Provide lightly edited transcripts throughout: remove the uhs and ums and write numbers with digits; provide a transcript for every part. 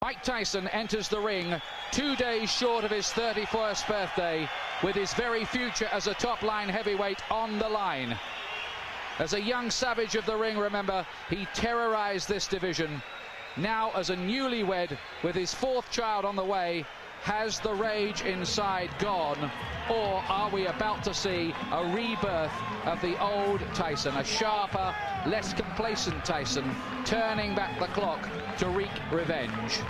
Mike Tyson enters the ring 2 days short of his 31st birthday, with his very future as a top-line heavyweight on the line. As a young savage of the ring, remember, he terrorized this division. Now, as a newlywed with his 4th child on the way, has the rage inside gone, or are we about to see a rebirth of the old Tyson, a sharper, less complacent Tyson, turning back the clock to wreak revenge?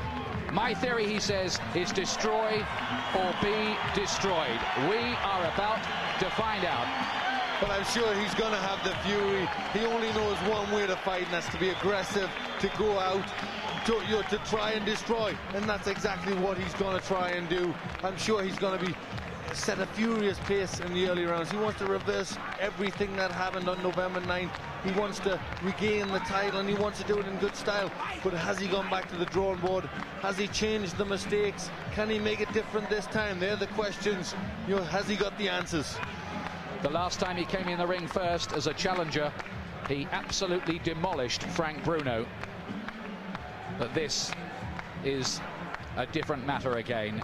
My theory, he says, is destroy or be destroyed. We are about to find out. But I'm sure he's going to have the fury. He only knows one way to fight, and that's to be aggressive, to go out, to try and destroy. And that's exactly what he's going to try and do. I'm sure he's going to set a furious pace in the early rounds. He wants to reverse everything that happened on November 9th. He wants to regain the title, and he wants to do it in good style. But has he gone back to the drawing board? Has he changed the mistakes? Can he make it different this time? They're the questions. Has he got the answers? The last time he came in the ring first as a challenger, he absolutely demolished Frank Bruno. But this is a different matter again.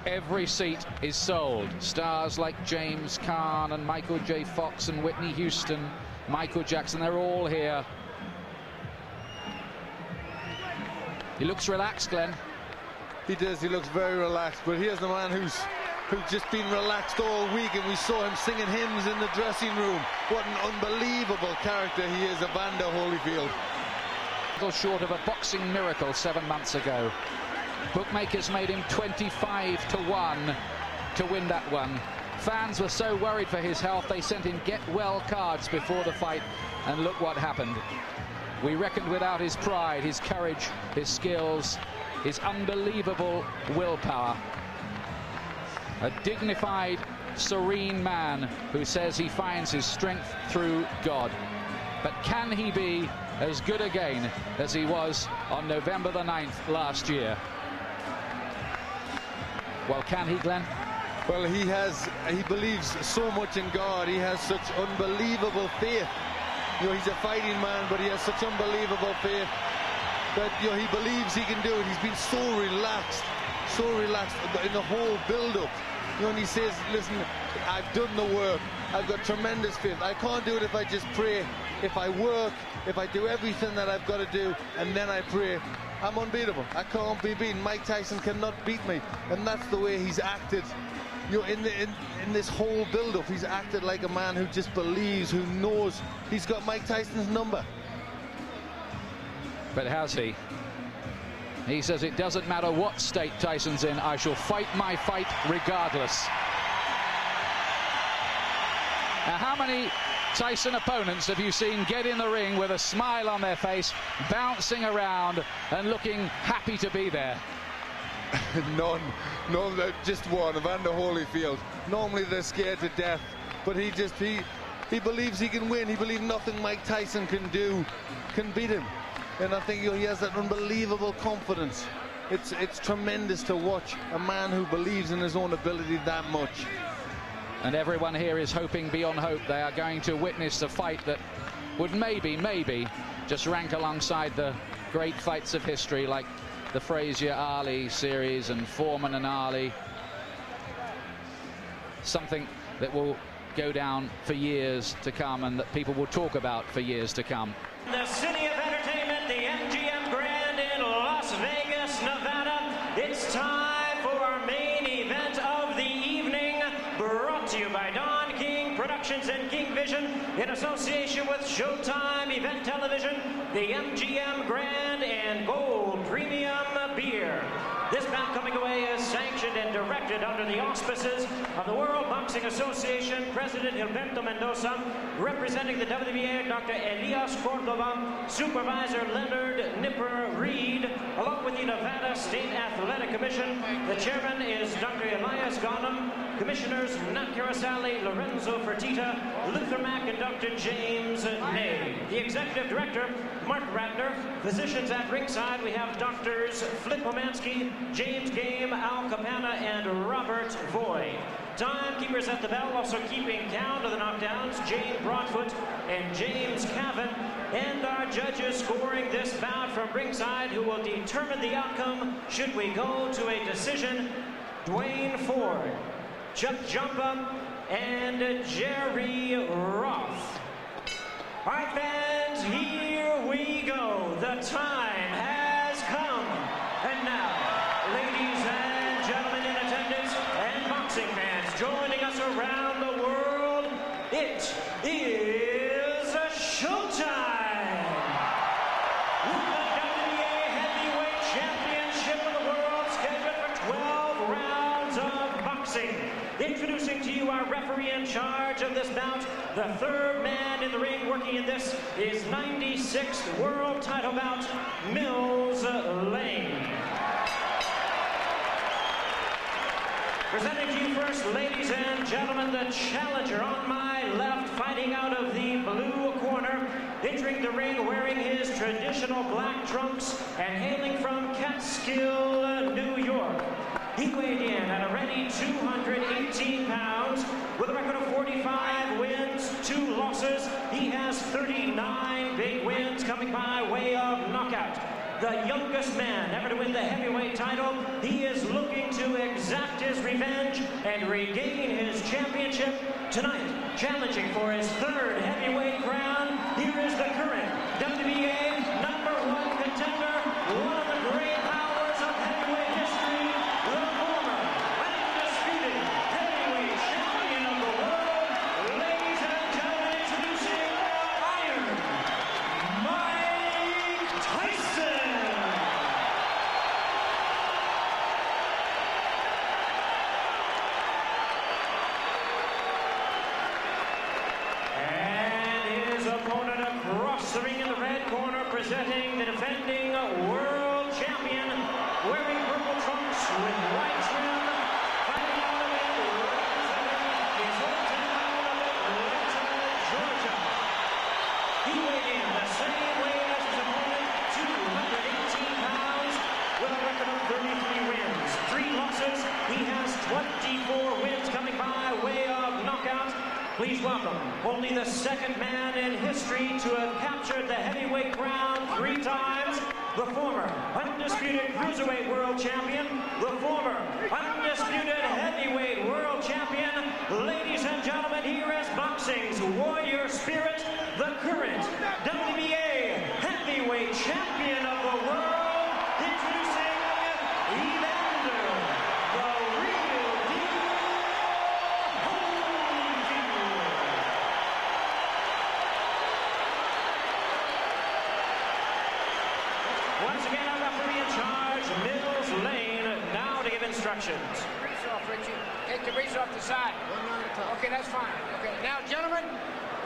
Every seat is sold. Stars like James Caan and Michael J. Fox and Whitney Houston, Michael Jackson, they're all here. He looks relaxed, Glenn. He does, he looks very relaxed, but here's the man who's just been relaxed all week, and we saw him singing hymns in the dressing room. What an unbelievable character he is, Evander Holyfield. A little short of a boxing miracle 7 months ago. Bookmakers made him 25-1 to win that one. Fans were so worried for his health, they sent him get-well cards before the fight, and look what happened. We reckoned without his pride, his courage, his skills, his unbelievable willpower. A dignified, serene man who says he finds his strength through God. But can he be as good again as he was on November the 9th last year? Well, can he, Glenn? Well, he believes so much in God. He has such unbelievable faith. He's a fighting man, but he has such unbelievable faith that he believes he can do it. He's been so relaxed in the whole build-up. And he says, listen, I've done the work. I've got tremendous faith. I can't do it if I just pray. If I work, if I do everything that I've got to do, and then I pray, I'm unbeatable. I can't be beaten. Mike Tyson cannot beat me. And that's the way he's acted. In this whole build-up, he's acted like a man who just believes, who knows he's got Mike Tyson's number. But has he? He says it doesn't matter what state Tyson's in, I shall fight my fight regardless. Now, how many Tyson opponents have you seen get in the ring with a smile on their face, bouncing around and looking happy to be there? None, just one, Evander Holyfield. Normally they're scared to death, but he believes he can win. He believes nothing Mike Tyson can do can beat him. And I think he has that unbelievable confidence. It's tremendous to watch a man who believes in his own ability that much. And everyone here is hoping beyond hope. They are going to witness a fight that would maybe just rank alongside the great fights of history, like the Frazier-Ali series and Foreman and Ali. Something that will go down for years to come, and that people will talk about for years to come. The city of entertainment, the MGM Grand in Las Vegas, Nevada. It's time for our main event of the evening, brought to you by Don King Productions and King Vision in association with Showtime Event Television, the MGM Grand and Gold Premium Beer. This bout coming away is sanctioned and directed under the auspices of the World Boxing Association, President Gilberto Mendoza, representing the WBA, Dr. Elias Cordova, Supervisor Leonard Nipper Reed, along with the Nevada State Athletic Commission. The chairman is Dr. Elias Ghanem, Commissioners Nat Carasali, Lorenzo Fertitta, Luther Mack, and Dr. James Ney. The Executive Director, Mark Ratner. Physicians at ringside, we have Doctors Flip Pomansky, James Game, Al Capana, and Robert Voy. Timekeepers at the bell, also keeping count of the knockdowns, Jane Broadfoot and James Cavan. and our judges scoring this bout from ringside who will determine the outcome should we go to a decision. Dwayne Ford, Chuck Jumpa, and Jerry Roth. All right, fans, here we go. The time has come. And now, ladies and gentlemen in attendance and boxing fans joining us around the world, it is showtime! With the WBA Heavyweight Championship of the world scheduled for 12 rounds of boxing. Introducing to you our referee in charge of this bout, the third man in the ring working in this is 96th world title bout, Mills Lane. Presenting to you first, ladies and gentlemen, the challenger on my left, fighting out of the blue corner, entering the ring wearing his traditional black trunks and hailing from Catskill, New York. He weighed in at a ready 218 pounds with a record of 45 wins, 2 losses. He has 39 big wins coming by way of knockout. The youngest man ever to win the heavyweight title. He is looking to exact his revenge and regain his championship tonight. Challenging for his third heavyweight crown, here is the current WBA #1 contender, one of the great powers of heavyweight history, the former undisputed heavyweight champion of the world. Ladies and gentlemen, introducing Iron Mike Tyson. And his opponent across the ring in the red corner, presenting the defending world champion, wearing purple trunks with white trim, fighting out of it, representing his hometown of Atlanta, Georgia. He weighed in the same weight as his opponent, 218 pounds, with a record of 33 wins, 3 losses. He has 24 wins coming by way of knockout. Please welcome only the second man in history to have captured the heavyweight crown 3 times, the former undisputed cruiserweight world champion, the former undisputed heavyweight world champion. Ladies and gentlemen, here is boxing's warrior spirit, the current WBA heavyweight champion of the world, introducing Evander, the real deal, Holyfield. Once again, our referee in charge, Mills Lane, now to give instructions. Grease off, Richie. Take the grease off the side. Okay, that's fine. Okay, now, gentlemen,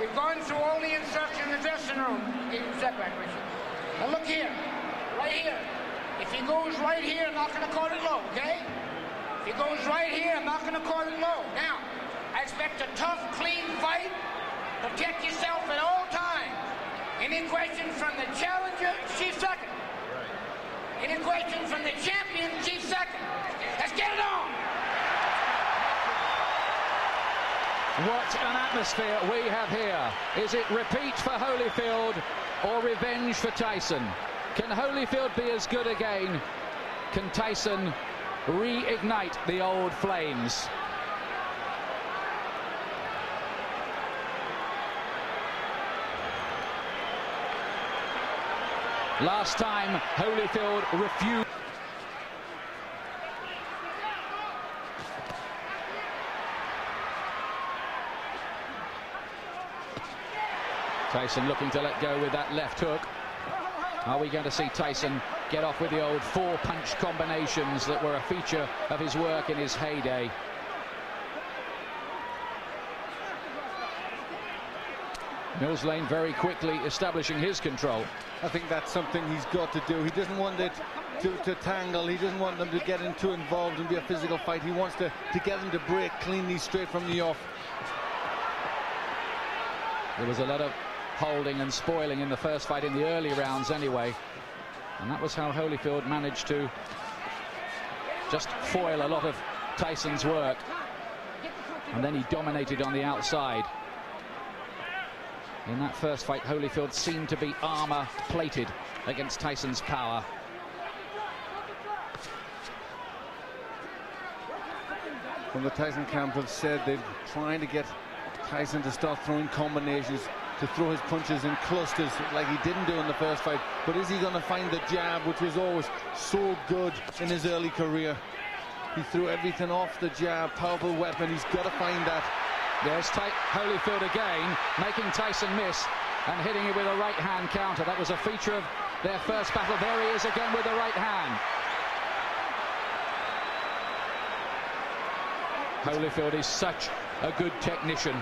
we've gone through all the instructions in the dressing room. Step back, Richie. Now, look here. Right here. If he goes right here, I'm not going to call it low, okay? If he goes right here, I'm not going to call it low. Now, I expect a tough, clean fight. Protect yourself at all times. Any questions from the challenger? Chief second. Any questions from the champion? Chief second. Let's get it on. What an atmosphere we have here. Is it repeat for Holyfield or revenge for Tyson? Can Holyfield be as good again? Can Tyson reignite the old flames? Last time, Holyfield refused. Tyson looking to let go with that left hook. Are we going to see Tyson get off with the old 4-punch combinations that were a feature of his work in his heyday? Mills Lane very quickly establishing his control. I think that's something he's got to do. He doesn't want it to tangle. He doesn't want them to get in too involved and be a physical fight. He wants to get them to break cleanly straight from the off. There was a lot of holding and spoiling in the first fight in the early rounds anyway. And that was how Holyfield managed to just foil a lot of Tyson's work. And then he dominated on the outside. In that first fight, Holyfield seemed to be armor-plated against Tyson's power. From the Tyson camp have said they're trying to get Tyson to start throwing combinations, to throw his punches in clusters like he didn't do in the first fight. But is he going to find the jab, which was always so good in his early career? He threw everything off the jab, powerful weapon. He's got to find that. There's Holyfield again, making Tyson miss and hitting it with a right-hand counter. That was a feature of their first battle. There he is again with the right hand. Holyfield is such a good technician.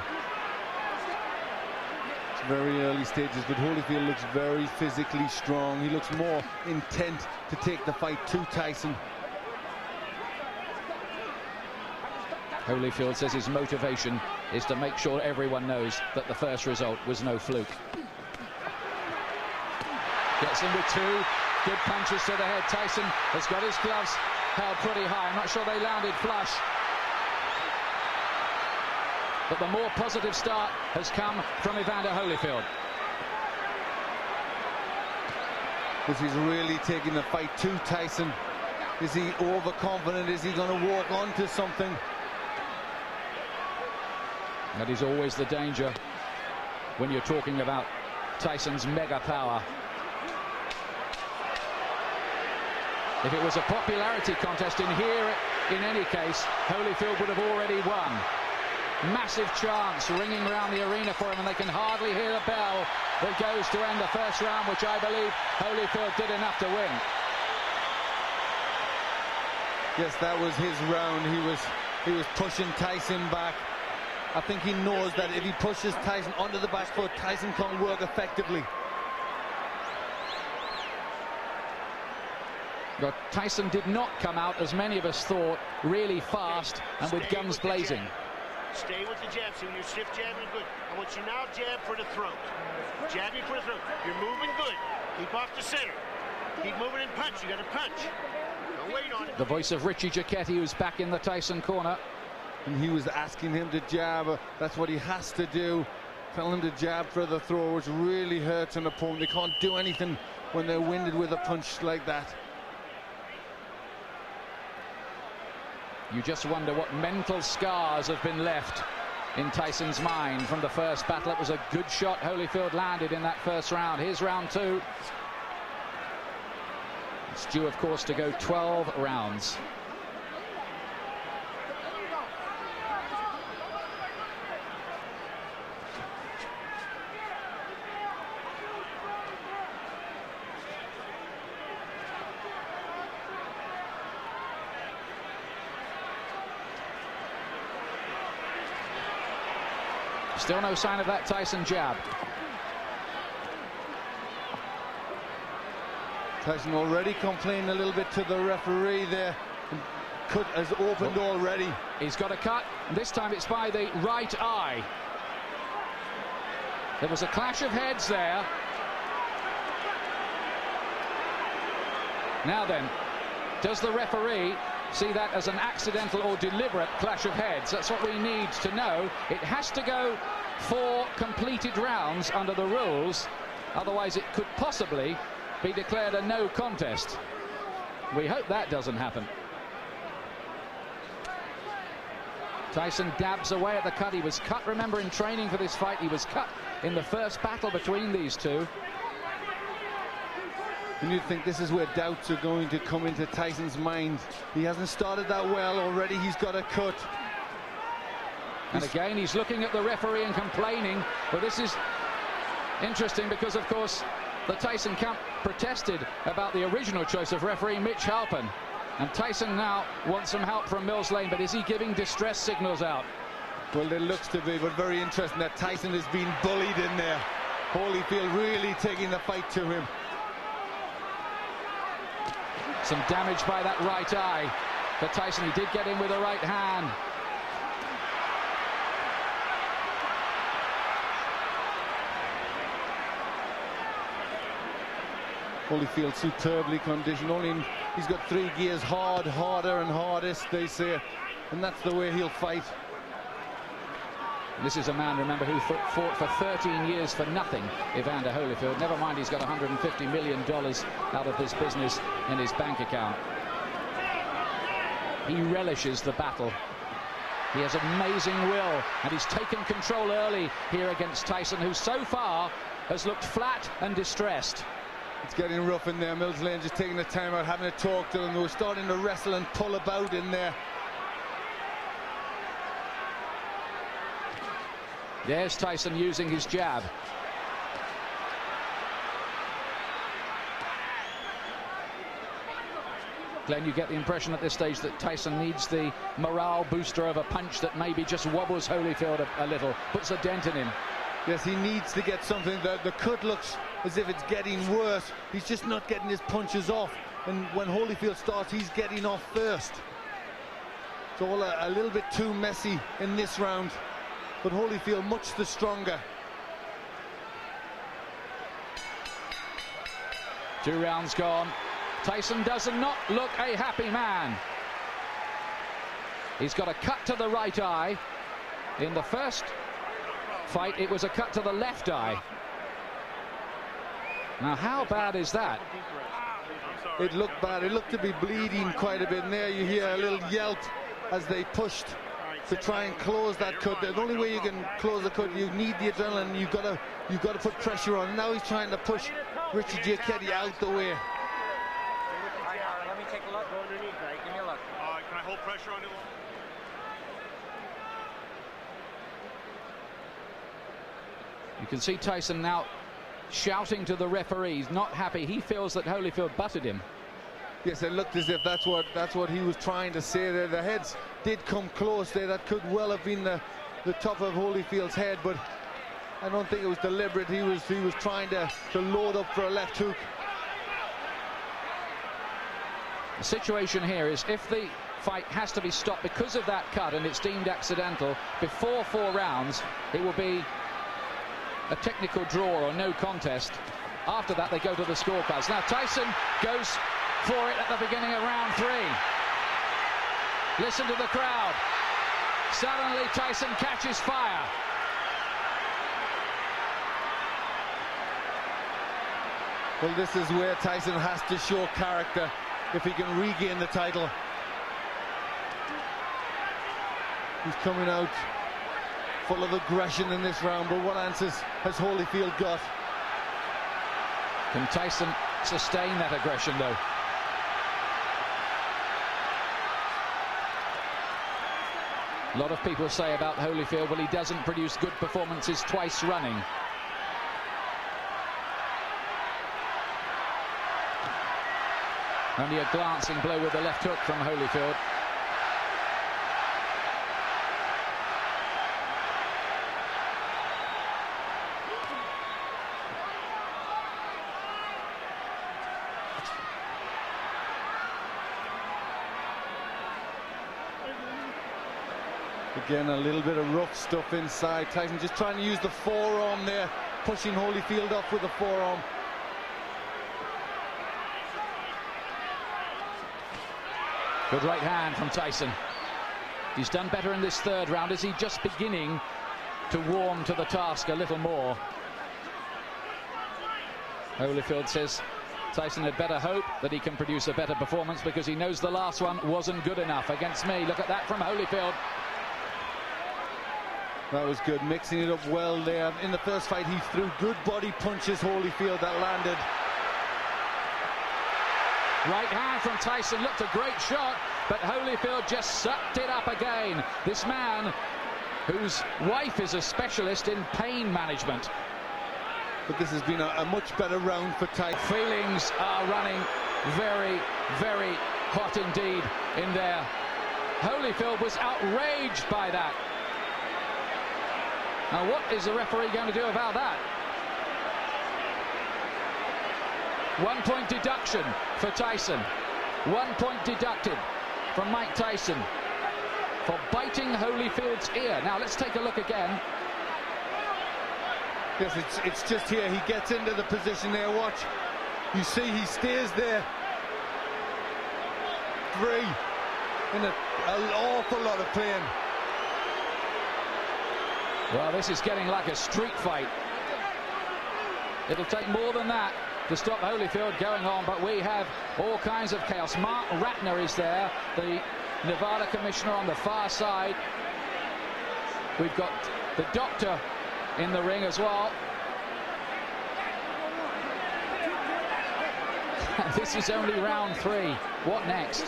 It's very early stages, but Holyfield looks very physically strong. He looks more intent to take the fight to Tyson. Holyfield says his motivation is to make sure everyone knows that the first result was no fluke. Gets in with two good punches to the head. Tyson has got his gloves held pretty high. I'm not sure they landed flush. But the more positive start has come from Evander Holyfield. Because he's really taking the fight to Tyson. Is he overconfident? Is he going to walk onto something? That is always the danger when you're talking about Tyson's mega power. If it was a popularity contest in here, in any case, Holyfield would have already won. Massive chants ringing around the arena for him, and they can hardly hear the bell that goes to end the first round, which I believe Holyfield did enough to win. Yes, that was his round. He was pushing Tyson back. I think he knows that if he pushes Tyson onto the back foot, Tyson can't work effectively. But Tyson did not come out, as many of us thought, really fast and with guns blazing. Stay with the jab. So when you're stiff jabbing, good. I want you now jab for the throat. Jabbing for the throat. You're moving good. Keep off the center. Keep moving and punch. You got to punch. Don't wait on it. The voice of Richie Giacchetti, who's back in the Tyson corner. And he was asking him to jab. That's what he has to do. Tell him to jab for the throw, which really hurts an opponent. They can't do anything when they're winded with a punch like that. You just wonder what mental scars have been left in Tyson's mind from the first battle. It was a good shot Holyfield landed in that first round. Here's round two. It's due, of course, to go 12 rounds. Still no sign of that Tyson jab. Tyson already complaining a little bit to the referee there. Cut has opened already. He's got a cut, and this time it's by the right eye. There was a clash of heads there. Now then, does the referee see that as an accidental or deliberate clash of heads? That's what we need to know. It has to go 4 completed rounds under the rules, otherwise it could possibly be declared a no contest. We hope that doesn't happen. Tyson dabs away at the cut. He was cut, remember, in training for this fight. He was cut in the first battle between these two. And you'd think this is where doubts are going to come into Tyson's mind. He hasn't started that well already. He's got a cut. And again, he's looking at the referee and complaining. But this is interesting because, of course, the Tyson camp protested about the original choice of referee Mitch Halpin. And Tyson now wants some help from Mills Lane, but is he giving distress signals out? Well, there looks to be, but very interesting that Tyson has been bullied in there. Holyfield really taking the fight to him. Some damage by that right eye for Tyson. He did get in with a right hand. Holyfield superbly conditioned. He's got 3 gears: hard, harder and hardest, they say. And that's the way he'll fight. This is a man, remember, who fought for 13 years for nothing, Evander Holyfield. Never mind, he's got $150 million out of this business in his bank account. He relishes the battle. He has amazing will, and he's taken control early here against Tyson, who so far has looked flat and distressed. It's getting rough in there. Mills Lane just taking the time out, having to talk to them. They were starting to wrestle and pull about in there. There's Tyson using his jab. Glenn, you get the impression at this stage that Tyson needs the morale booster of a punch that maybe just wobbles Holyfield a little, puts a dent in him. Yes, he needs to get something. The cut looks as if it's getting worse. He's just not getting his punches off. And when Holyfield starts, he's getting off first. It's all a little bit too messy in this round. But Holyfield much the stronger. 2 rounds gone. Tyson does not look a happy man. He's got a cut to the right eye. In the first fight, it was a cut to the left eye. Now, how bad is that? It looked bad. It looked to be bleeding quite a bit. And there you hear a little yelp as they pushed to try and close that cut. The only way you can close the cut, you need the adrenaline. You've got to put pressure on. Now he's trying to push Richie Giacchetti out the way. Let me take a look. Go underneath, right? Give me a look. Can I hold pressure on him? You can see Tyson now shouting to the referee. He's not happy. He feels that Holyfield butted him. Yes, it looked as if that's what he was trying to say there. The heads did come close there. That could well have been the top of Holyfield's head, but I don't think it was deliberate. He was trying to load up for a left hook. The situation here is if the fight has to be stopped because of that cut and it's deemed accidental before 4 rounds, it will be a technical draw or no contest. After that, they go to the scorecards. Now, Tyson goes for it at the beginning of round 3. Listen to the crowd. Suddenly, Tyson catches fire. Well, this is where Tyson has to show character if he can regain the title. He's coming out full of aggression in this round, but what answers has Holyfield got? Can Tyson sustain that aggression, though? A lot of people say about Holyfield, well, he doesn't produce good performances twice running. Only a glancing blow with the left hook from Holyfield. Again, a little bit of rough stuff inside. Tyson just trying to use the forearm there, pushing Holyfield up with the forearm. Good right hand from Tyson. He's done better in this 3rd round. Is he just beginning to warm to the task a little more? Holyfield says Tyson had better hope that he can produce a better performance because he knows the last one wasn't good enough against me. Look at that from Holyfield. That was good, mixing it up well there. In the first fight, he threw good body punches, Holyfield, that landed. Right hand from Tyson, looked a great shot, but Holyfield just sucked it up again. This man, whose wife is a specialist in pain management. But this has been a much better round for Tyson. Feelings are running very, very hot indeed in there. Holyfield was outraged by that. Now, what is the referee going to do about that? 1 point deduction for Tyson. 1 point deducted from Mike Tyson for biting Holyfield's ear. Now, let's take a look again. Yes, it's just here. He gets into the position there. Watch. You see he stays there. 3 in an awful lot of pain. Well, this is getting like a street fight. It'll take more than that to stop Holyfield going on, but we have all kinds of chaos. Mark Ratner is there, the Nevada commissioner on the far side. We've got the doctor in the ring as well. This is only round 3. What next?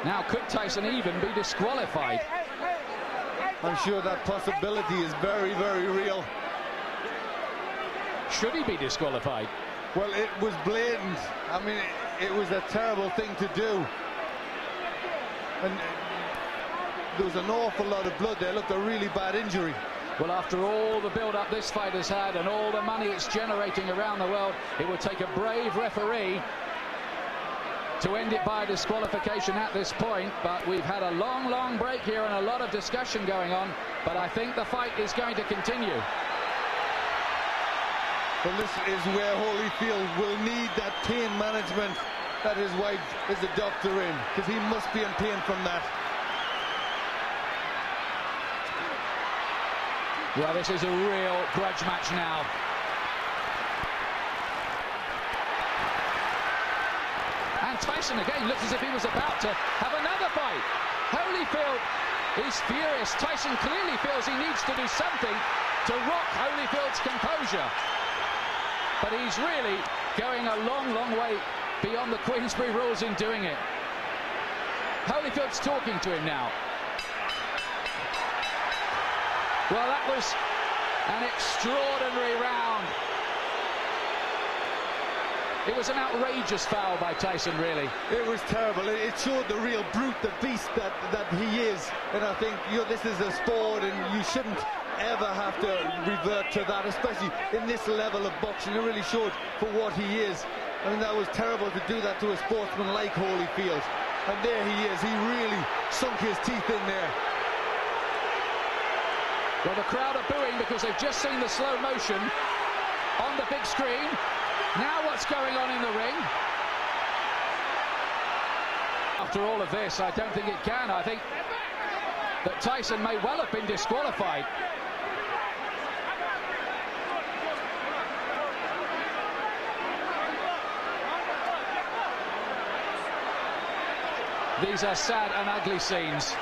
Now, could Tyson even be disqualified? I'm sure that possibility is very, very real. Should he be disqualified? Well, it was blatant. I mean, it was a terrible thing to do. And there was an awful lot of blood there. Looked a really bad injury. Well, after all the build-up this fight has had and all the money it's generating around the world, it would take a brave referee to end it by disqualification at this point. But we've had a long, long break here and a lot of discussion going on. But I think the fight is going to continue. Well, this is where Holyfield will need that pain management that his wife is a doctor in, because he must be in pain from that. Well, this is a real grudge match now. And Tyson again looks as if he was about to have another fight. Holyfield is furious. Tyson clearly feels he needs to do something to rock Holyfield's composure. But he's really going a long, long way beyond the Queensberry rules in doing it. Holyfield's talking to him now. Well, that was an extraordinary round. It was an outrageous foul by Tyson, really. It was terrible. It showed the real brute, the beast that he is. And I think, you know, this is a sport and you shouldn't ever have to revert to that, especially in this level of boxing. It really showed for what he is. I mean, that was terrible to do that to a sportsman like Holyfield. And there he is. He really sunk his teeth in there. Well, the crowd are booing because they've just seen the slow motion on the big screen. Now what's going on in the ring? After all of this, I don't think it can. I think that Tyson may well have been disqualified. These are sad and ugly scenes.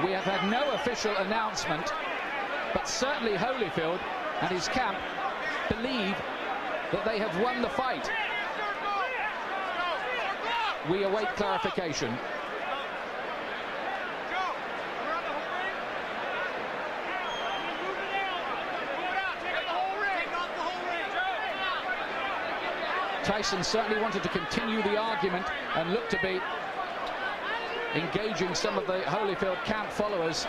We have had no official announcement, but certainly Holyfield and his camp believe that they have won the fight. We await clarification. Tyson certainly wanted to continue the argument and looked to be engaging some of the Holyfield camp followers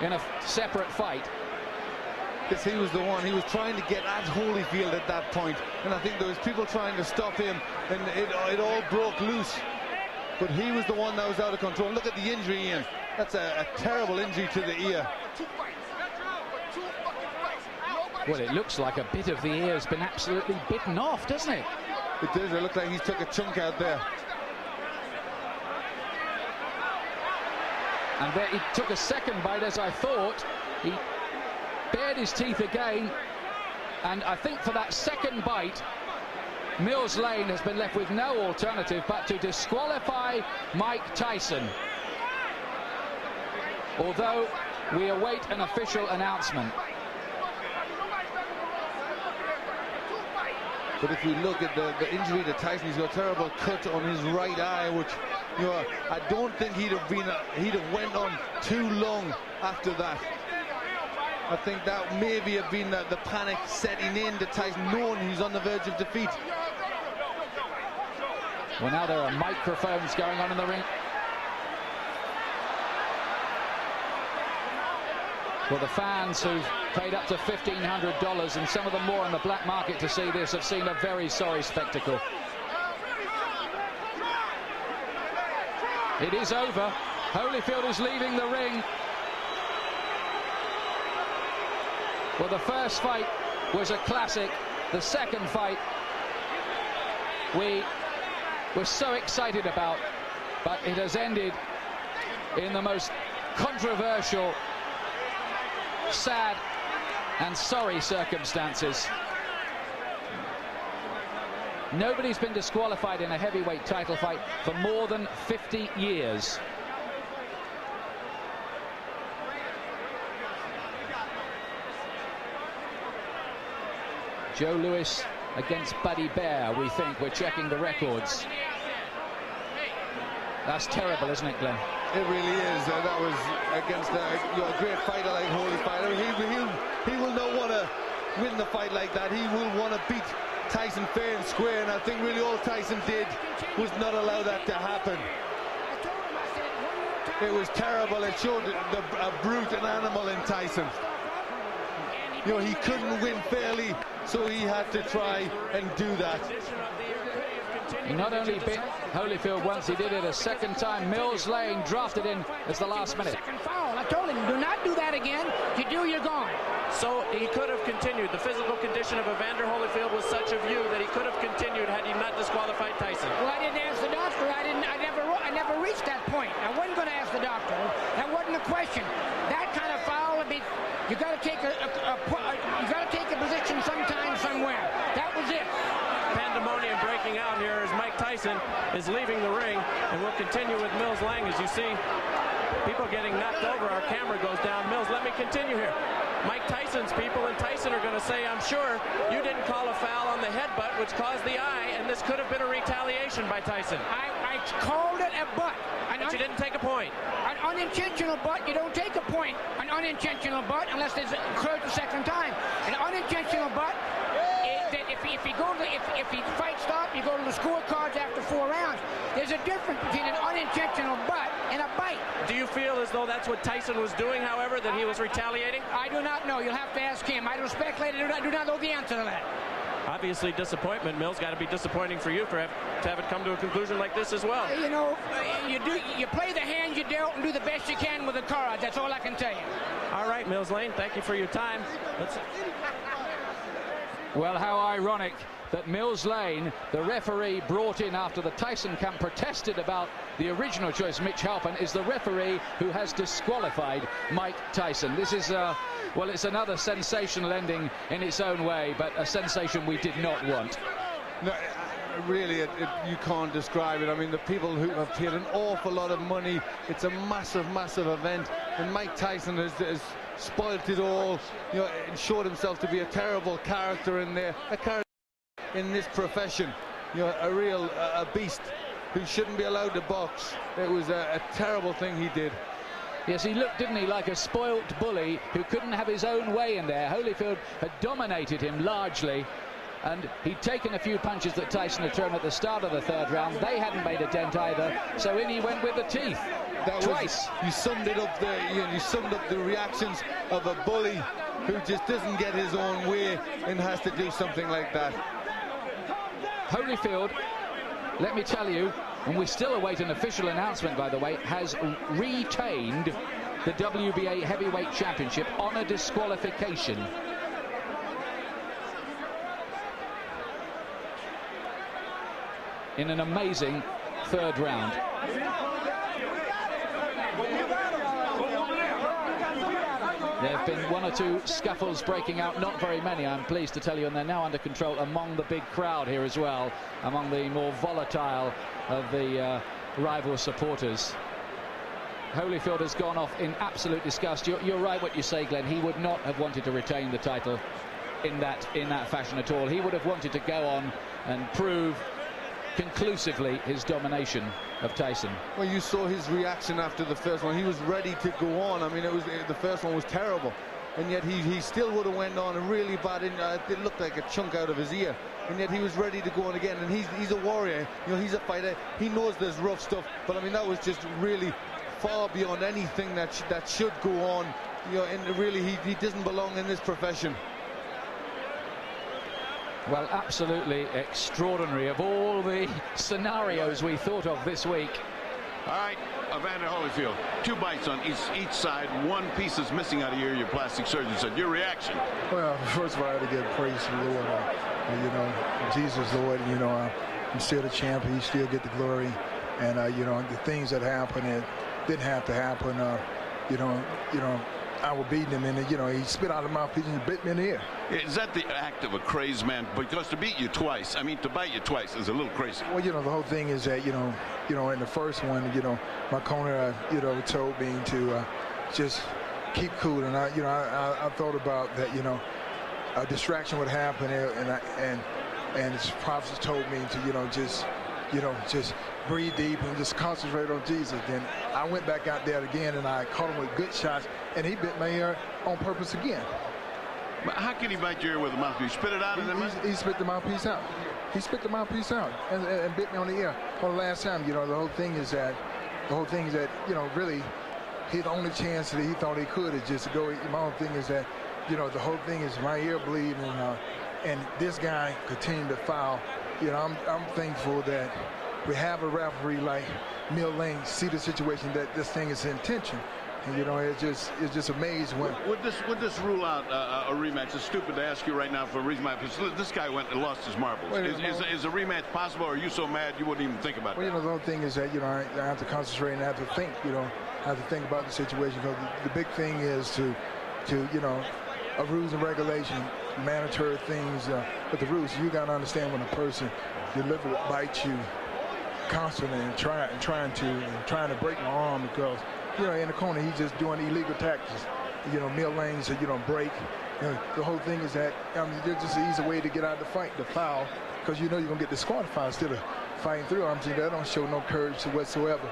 in a separate fight. Because he was the one, he was trying to get at Holyfield at that point, and I think there was people trying to stop him, and it all broke loose. But he was the one that was out of control. Look at the injury, Ian. That's a terrible injury to the ear. Well, it looks like a bit of the ear has been absolutely bitten off, doesn't it? It does. It looked like he took a chunk out there. And there he took a second bite, as I thought. He bared his teeth again, and I think for that second bite, Mills Lane has been left with no alternative but to disqualify Mike Tyson. Although we await an official announcement. But if you look at the injury to Tyson, he's got a terrible cut on his right eye, which, you know, I don't think he'd have went on too long after that. I think that maybe have been the panic setting in to Tyson, knowing he's on the verge of defeat. Well, now there are microphones going on in the ring. Well, the fans who've paid up to $1,500 and some of them more on the black market to see this have seen a very sorry spectacle. It is over. Holyfield is leaving the ring. Well, the first fight was a classic. The second fight, we we're so excited about, but it has ended in the most controversial, sad and sorry circumstances. Nobody's been disqualified in a heavyweight title fight for more than 50 years. Joe Louis against Buddy Bear, we think. We're checking the records. That's terrible, isn't it, Glenn? It really is. That was against a great fighter like Holyfield. He will not want to win the fight like that. He will want to beat Tyson fair and square, and I think really all Tyson did was not allow that to happen. It was terrible. It showed a brute, an animal in Tyson. You know, he couldn't win fairly, so he had to try and do that. He not only bit Holyfield once, he did it a second time. Mills Lane drafted in as the last minute. Second foul. I told him, do not do that again. If you do, you're gone. So he could have continued. The physical condition of Evander Holyfield was such a view that he could have continued had he not disqualified Tyson. Well, I didn't ask the doctor. I never reached that point. I wasn't going to ask the doctor. That wasn't a question. That kind of foul would be. You got to take a position sometime, somewhere. That was it. Pandemonium breaking out here as Mike Tyson is leaving the ring, and we'll continue with Mills Lang. As you see people getting knocked over, our camera goes down. Mills, let me continue here. Mike Tyson's people and Tyson are going to say, I'm sure you didn't call a foul on the headbutt, which caused the eye, and this could have been a retaliation by Tyson. I called it a butt. But you didn't take a point. An unintentional butt, you don't take a point. An unintentional butt, unless there's occurred the second time. An unintentional butt, if he fight stop, you go to the scorecards after 4 rounds. There's a difference between an unintentional butt and a bite. Do you feel as though that's what Tyson was doing, however, that he was retaliating? I do not know. You'll have to ask him. I don't speculate. I do not know the answer to that. Obviously, disappointment. Mills, got to be disappointing for you to have it come to a conclusion like this as well. You know, you play the hand you dealt and do the best you can with the cards. That's all I can tell you. All right, Mills Lane, thank you for your time. Well, how ironic that Mills Lane, the referee brought in after the Tyson camp protested about the original choice, Mitch Halpin, is the referee who has disqualified Mike Tyson. This is, well, it's another sensational ending in its own way, but a sensation we did not want. No, really, you can't describe it. I mean, the people who have paid an awful lot of money, it's a massive, massive event, and Mike Tyson has spoilt it all, you know, and showed himself to be a terrible character in there, a character in this profession, you know, a beast who shouldn't be allowed to box. It was a terrible thing he did. Yes, he looked, didn't he, like a spoilt bully who couldn't have his own way in there. Holyfield had dominated him largely, and he'd taken a few punches that Tyson had thrown at the start of the third round. They hadn't made a dent either, so in he went with the teeth. Twice. You summed it up there. You summed up the reactions of a bully who just doesn't get his own way and has to do something like that. Holyfield, let me tell you, and we still await an official announcement, by the way, has retained the WBA Heavyweight Championship on a disqualification. In an amazing third round. There have been 1 or 2 scuffles breaking out, not very many, I'm pleased to tell you, and they're now under control among the big crowd here as well, among the more volatile of the rival supporters. Holyfield has gone off in absolute disgust. You're right what you say, Glenn. He would not have wanted to retain the title in that fashion at all. He would have wanted to go on and prove conclusively his domination of Tyson. Well, you saw his reaction after the first one. He was ready to go on. I mean, the first one was terrible, and yet he still would have went on, and really bad. It looked like a chunk out of his ear, and yet he was ready to go on again. And he's a warrior. You know, he's a fighter. He knows there's rough stuff, but I mean, that was just really far beyond anything that should go on. You know, and really, he doesn't belong in this profession. Well, absolutely extraordinary of all the scenarios we thought of this week. All right, Evander Holyfield, 2 bites on each side. 1 piece is missing out of your plastic surgeon said. Your reaction? Well, first of all, I had to give praise to the Lord. You know, Jesus, Lord, you know, I'm still the champ. He still get the glory. And, you know, the things that happened, it didn't have to happen. You know, I was beating him, and, you know, he spit out of my mouthpiece and bit me in the ear. Is that the act of a crazed man? Because to beat you twice, I mean, to bite you twice is a little crazy. Well, you know, the whole thing is that, you know, in the first one, you know, my corner, you know, told me to just keep cool. And, I thought about that, you know, a distraction would happen, and his prophets told me to, just breathe deep and just concentrate on Jesus. Then I went back out there again, and I caught him with good shots, and he bit my ear on purpose again. But how can he bite your ear with a mouthpiece? Spit it out? He spit the mouthpiece out. He spit the mouthpiece out and bit me on the ear. For the last time, you know, the whole thing is that, you know, really, his only chance that he thought he could is just to go. My whole thing is that, you know, the whole thing is my ear bleeding, and this guy continued to foul. You know, I'm thankful that we have a referee like Mill Lane see the situation that this thing is intention. And, you know, it's just amazing when. Would this rule out a rematch? It's stupid to ask you right now for a rematch. This guy went and lost his marbles. Is a rematch possible, or are you so mad you wouldn't even think about it? Well, you know, the whole thing is that, you know, I have to concentrate and I have to think, you know, I have to think about the situation. Because the big thing is to you know, rules and regulation, mandatory things, but the rules, you got to understand when a person deliberately bites you constantly and trying to break my arm, because, you know, in the corner he's just doing illegal tactics. You know, Mill Lane said you don't break. You know, the whole thing is that there's just an easy way to get out of the fight, the foul, because you know you're gonna get disqualified instead of fighting through. I'm saying that don't show no courage whatsoever.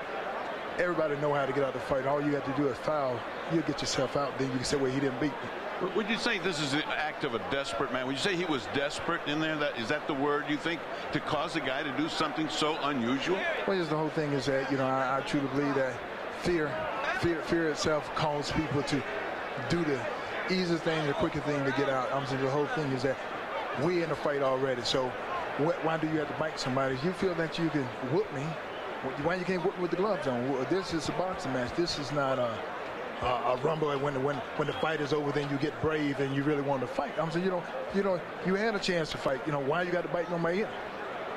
Everybody know how to get out of the fight. All you have to do is foul. You'll get yourself out. Then you can say, well, he didn't beat me. Would you say this is an act of a desperate man? Would you say he was desperate in there? Is that the word you think, to cause a guy to do something so unusual? Well, just the whole thing is that, you know, I truly believe that fear itself causes people to do the easiest thing, the quicker thing to get out. I'm saying the whole thing is that we're in a fight already. So why do you have to bite somebody? If you feel that you can whoop me, why you can't whoop me with the gloves on? This is a boxing match. This is not a rumble. When the fight is over, then you get brave and you really want to fight. I'm saying, you had a chance to fight. You know, why you got to bite on my ear?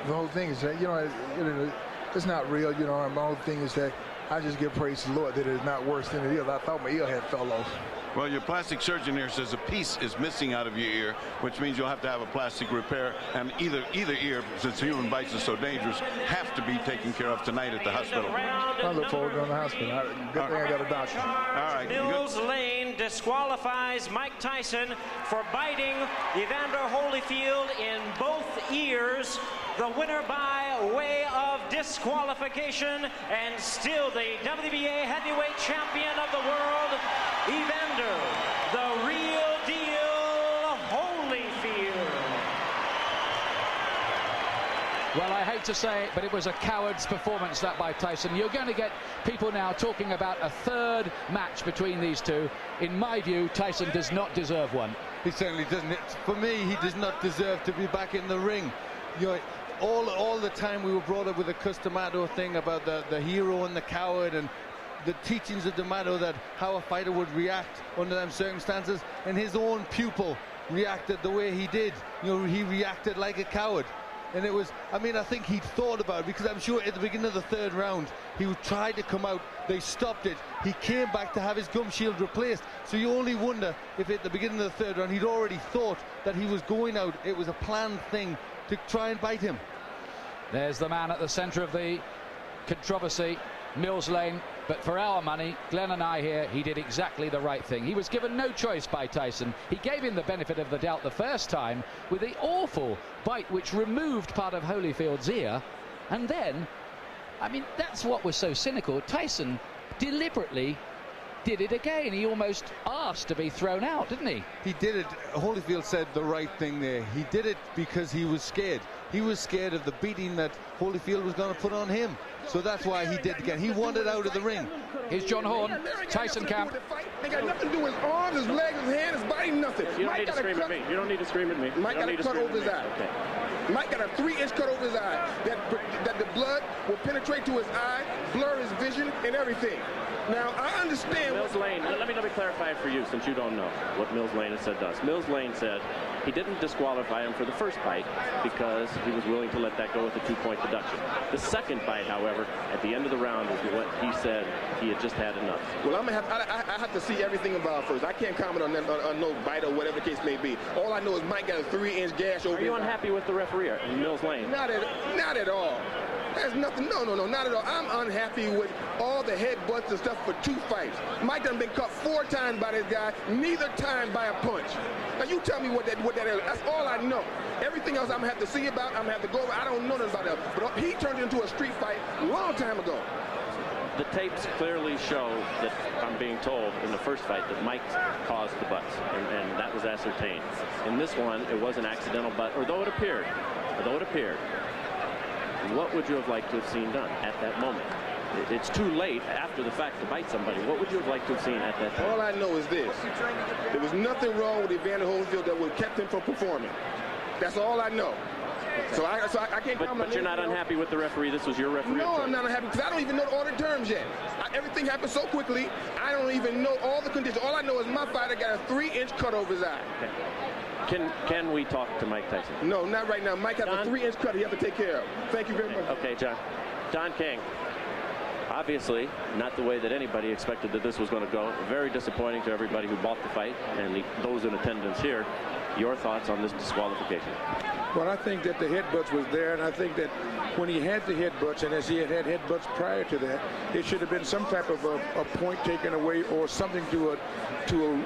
The whole thing is that, you know, it's not real. You know, my whole thing is that I just give praise to the Lord that it's not worse than it is. I thought my ear had fell off. Well, your plastic surgeon here says a piece is missing out of your ear, which means you'll have to have a plastic repair, and either ear, since human bites are so dangerous, have to be taken care of tonight at the hospital. I look forward to going to the hospital. Good thing I got a doctor. All right. Mills Lane disqualifies Mike Tyson for biting Evander Holyfield in both ears. The winner by way of disqualification, and still the WBA heavyweight champion of the world, Evander, the real deal, Holyfield. Well, I hate to say it, but it was a coward's performance, that by Tyson. You're going to get people now talking about a third match between these two. In my view, Tyson does not deserve one. He certainly doesn't. For me, he does not deserve to be back in the ring. You know, all the time we were brought up with a Customato thing about the hero and the coward, and the teachings of D'Amato that how a fighter would react under them circumstances, and his own pupil reacted the way he did. You know, he reacted like a coward. And it was, I mean, I think he'd thought about it, because I'm sure at the beginning of the third round he tried to come out, they stopped it, he came back to have his gum shield replaced. So you only wonder if at the beginning of the third round he'd already thought that he was going out. It was a planned thing to try and bite him. There's the man at the center of the controversy, Mills Lane. But for our money, Glenn and I here, he did exactly the right thing. He was given no choice by Tyson. He gave him the benefit of the doubt the first time with the awful bite which removed part of Holyfield's ear. And then, I mean, that's what was so cynical. Tyson deliberately did it again. He almost asked to be thrown out, didn't he? He did it. Holyfield said the right thing there. He did it because he was scared. He was scared of the beating that Holyfield was going to put on him. So that's why he did it again. He wanted out of the ring. Here's John Horn, Tyson camp. They got nothing to do with his arms, his legs, his hand, his body, nothing. You don't need to scream at me. You don't need to scream at me. Mike got a cut over his eye. Okay. Mike got a 3-inch cut over his eye. That the blood will penetrate to his eye, blur his vision, and everything. Now, I understand. Mills Lane, let me clarify it for you, since you don't know what Mills Lane has said to us. Mills Lane said he didn't disqualify him for the first fight because he was willing to let that go with a 2-point deduction. The second fight, however, at the end of the round is what he said he had just had enough. Well, I have to see everything involved first. I can't comment on that, on no bite or whatever the case may be. All I know is Mike got a 3-inch gash over. Are you unhappy with the referee, Mills Lane? Not at all. There's nothing. No, not at all. I'm unhappy with all the headbutts and stuff for 2 fights. Mike done been caught 4 times by this guy, neither time by a punch. Now you tell me what that is. That's all I know. Everything else I'm gonna have to see about. I'm gonna have to go over. I don't know nothing about that. But he turned it into a street fight a long time ago. The tapes clearly show that, I'm being told, in the first fight that Mike caused the butts, and that was ascertained. In this one, it was an accidental butt, although it appeared. What would you have liked to have seen done at that moment? It's too late after the fact to bite somebody. What would you have liked to have seen at that time? All I know is this. There was nothing wrong with Evander Holyfield that would have kept him from performing. That's all I know. So I can't comment. But you're not unhappy with the referee? This was your referee? No, I'm not unhappy because I don't even know the order terms yet. Everything happened so quickly, I don't even know all the conditions. All I know is my fighter got a 3-inch cut over his eye. Okay. Can we talk to Mike Tyson? No, not right now. Mike has a 3-inch cut he has to take care of. Thank you very much. Okay, John. Don King. Obviously, not the way that anybody expected that this was going to go. Very disappointing to everybody who bought the fight and those in attendance here. Your thoughts on this disqualification? Well, I think that the headbutts was there, and I think that when he had the headbutts, and as he had headbutts prior to that, it should have been some type of a point taken away or something to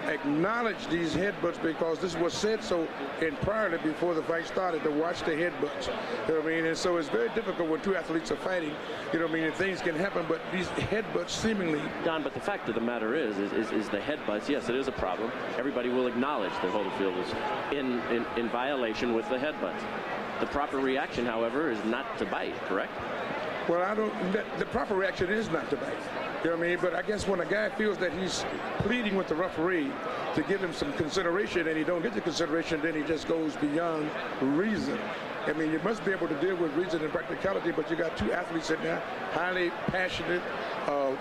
acknowledge these headbutts, because this was said so in prior to before the fight started, to watch the headbutts. You know what I mean? And so it's very difficult when 2 athletes are fighting. You know what I mean? And things can happen, but these headbutts seemingly. Don, but the fact of the matter is the headbutts. Yes, it is a problem. Everybody will acknowledge that Holyfield was in violation with the headbutts. The proper reaction, however, is not to bite, correct? Well, the proper reaction is not to bite. You know what I mean? But I guess when a guy feels that he's pleading with the referee to give him some consideration and he don't get the consideration, then he just goes beyond reason. I mean, you must be able to deal with reason and practicality, but you got 2 athletes in there, highly passionate,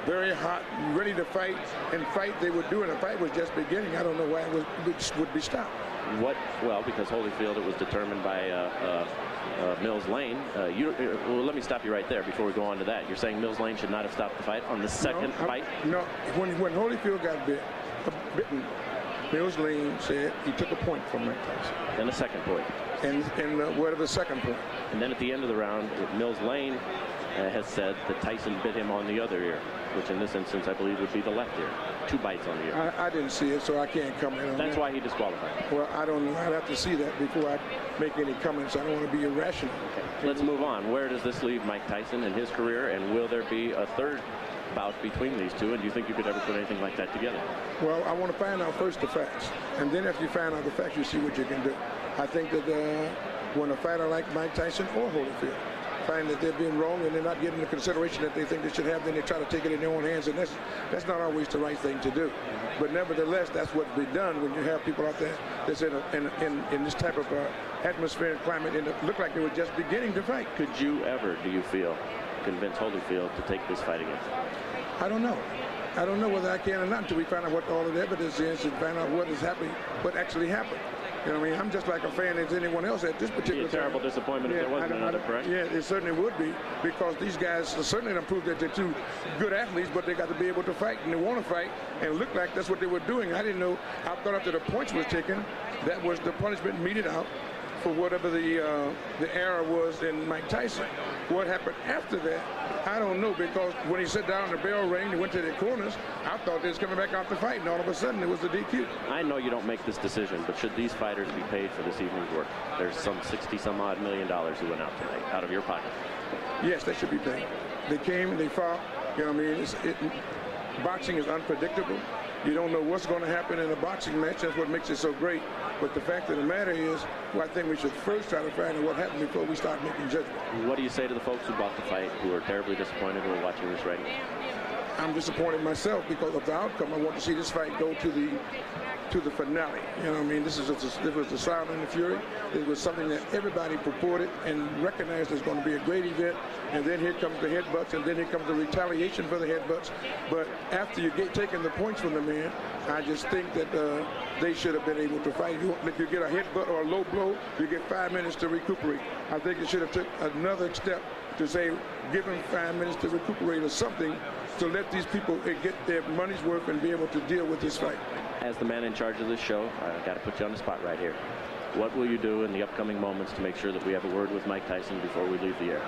very hot, ready to fight, and fight they would do, and the fight was just beginning. I don't know why it would be stopped. Well, because Holyfield, it was determined by Mills Lane. Well, let me stop you right there before we go on to that. You're saying Mills Lane should not have stopped the fight on the second fight? No, when Holyfield got bitten, Mills Lane said he took a point from Mike Tyson. Then a second point. And what are the second point? And then at the end of the round, Mills Lane has said that Tyson bit him on the other ear, which in this instance I believe would be the left ear. 2 bites on the ear. I didn't see it, so I can't comment on that. That's why he disqualified. Well, I don't know. I'd have to see that before I make any comments. I don't want to be irrational. Okay. Let's move on. Where does this leave Mike Tyson in his career, and will there be a third bout between these two, and do you think you could ever put anything like that together? Well, I want to find out first the facts, and then after you find out the facts, you see what you can do. I think that when a fighter like Mike Tyson or Holyfield find that they're being wrong and they're not getting the consideration that they think they should have, then they try to take it in their own hands, and that's not always the right thing to do. But nevertheless, that's what's been done when you have people out there that's in this type of atmosphere and climate, and it looked like they were just beginning to fight. Could you ever, do you feel, convince Holyfield to take this fight against him? I don't know. I don't know whether I can or not until we find out what all of the evidence is and find out what is happening, what actually happened. You know what I mean? I'm just like a fan as anyone else at this particular time. Terrible disappointment if there wasn't another, correct? Yeah, it certainly would be, because these guys certainly don't prove that they're 2 good athletes, but they got to be able to fight, and they want to fight, and it looked like that's what they were doing. I didn't know. I thought after the points was taken, that was the punishment meted out for whatever the error was in Mike Tyson. What happened after that, I don't know, because when he sat down, the bell rang, he went to the corners, I thought they was coming back out to fight, and all of a sudden it was the DQ. I know you don't make this decision, but should these fighters be paid for this evening's work? There's some $60-some-odd million who went out tonight, out of your pocket. Yes, they should be paid. They came, they fought, you know what I mean? Boxing is unpredictable. You don't know what's going to happen in a boxing match. That's what makes it so great. But the fact of the matter is, well, I think we should first try to find out what happened before we start making judgment. What do you say to the folks who bought the fight, who are terribly disappointed, who are watching this right now? I'm disappointed myself because of the outcome. I want to see this fight go to the finale. You know what I mean? This was the Silent and the Fury. It was something that everybody purported and recognized as going to be a great event. And then here comes the headbutts, and then here comes the retaliation for the headbutts. But after you get taking the points from the man, I just think that they should have been able to fight. If you get a headbutt or a low blow, you get 5 minutes to recuperate. I think it should have took another step to say, give them 5 minutes to recuperate or something to let these people get their money's worth and be able to deal with this fight. As the man in charge of this show, I've got to put you on the spot right here. What will you do in the upcoming moments to make sure that we have a word with Mike Tyson before we leave the air?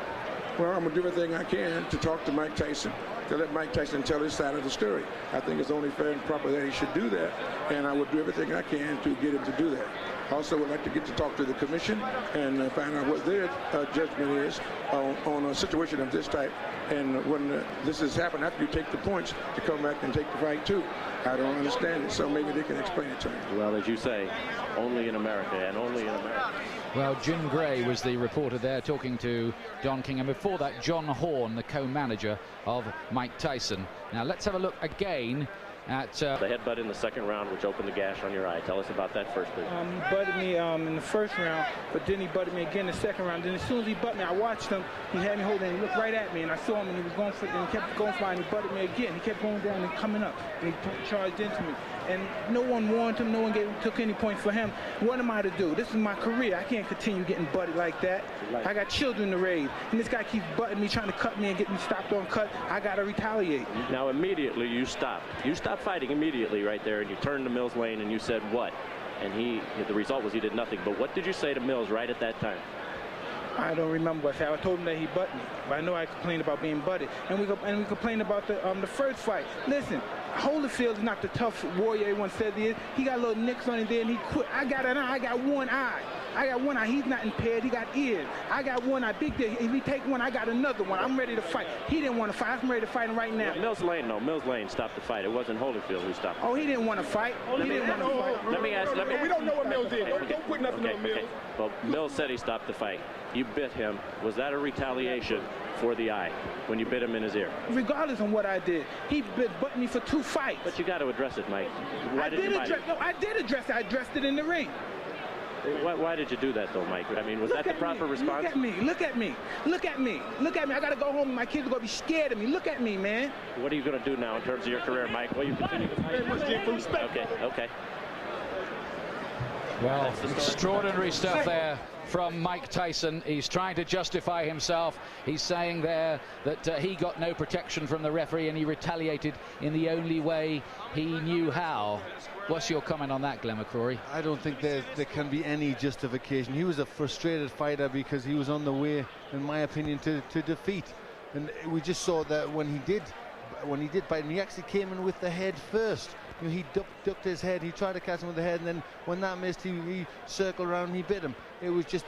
Well, I'm going to do everything I can to talk to Mike Tyson, to let Mike Tyson tell his side of the story. I think it's only fair and proper that he should do that, and I would do everything I can to get him to do that. Also, would like to get to talk to the commission and find out what their judgment is on a situation of this type. And when this has happened, after you take the points, to come back and take the fight too. I don't understand it, so maybe they can explain it to me. Well, as you say, only in America and only in America. Well, Jim Gray was the reporter there talking to Don King, and before that, John Horn, the co-manager of Mike Tyson. Now, let's have a look again at the headbutt in the second round, which opened the gash on your eye. Tell us about that first, please. He butted me in the first round, but then he butted me again in the second round. Then as soon as he butted me, I watched him. He had me holding, and he looked right at me, and I saw him, and he was going for it, and he kept going for it, and he butted me again. He kept going down and coming up, and he charged into me. And no one warned him. No one took any points for him. What am I to do? This is my career. I can't continue getting butted like that. I got children to raise, and this guy keeps butting me, trying to cut me and get me stopped on cut. I got to retaliate. Now, immediately you stopped. You stopped fighting immediately right there, and you turned to Mills Lane, and you said what? And the result was he did nothing. But what did you say to Mills right at that time? I don't remember what I said. I told him that he butted me, but I know I complained about being butted, and we complained about the first fight. Listen, Holyfield is not the tough warrior everyone says he is. He got little nicks on him there, and he quit. I got an eye. I got one eye. I got one eye. He's not impaired. He got ears. I got one eye. Big deal. If he take one, I got another one. I'm ready to fight. He didn't want to fight. I'm ready to fight him right now. Mills Lane, no. Mills Lane stopped the fight. It wasn't Holyfield who stopped it. Oh, he didn't want to fight. He didn't want to fight. Let me ask. We don't know what Mills did. Don't put nothing on Mills. Well, Mills said he stopped the fight. You bit him. Was that a retaliation for the eye when you bit him in his ear? Regardless of what I did, he butted me for 2 fights. But you got to address it, Mike. I did address it. I addressed it in the ring. Why did you do that, though, Mike? I mean, was that the proper response? Look at me. Look at me. Look at me. Look at me. I got to go home and my kids are going to be scared of me. Look at me, man. What are you going to do now in terms of your career, Mike? Will you continue to fight? Okay. Well, extraordinary stuff there from Mike Tyson. He's trying to justify himself. He's saying there that he got no protection from the referee and he retaliated in the only way he knew how. What's your comment on that, Glenn McCrory? I don't think there can be any justification. He was a frustrated fighter because he was on the way, in my opinion, to defeat. And we just saw that when he did bite him, he actually came in with the head first. You know, he ducked his head, he tried to catch him with the head, and then when that missed, he circled around and he bit him. It was just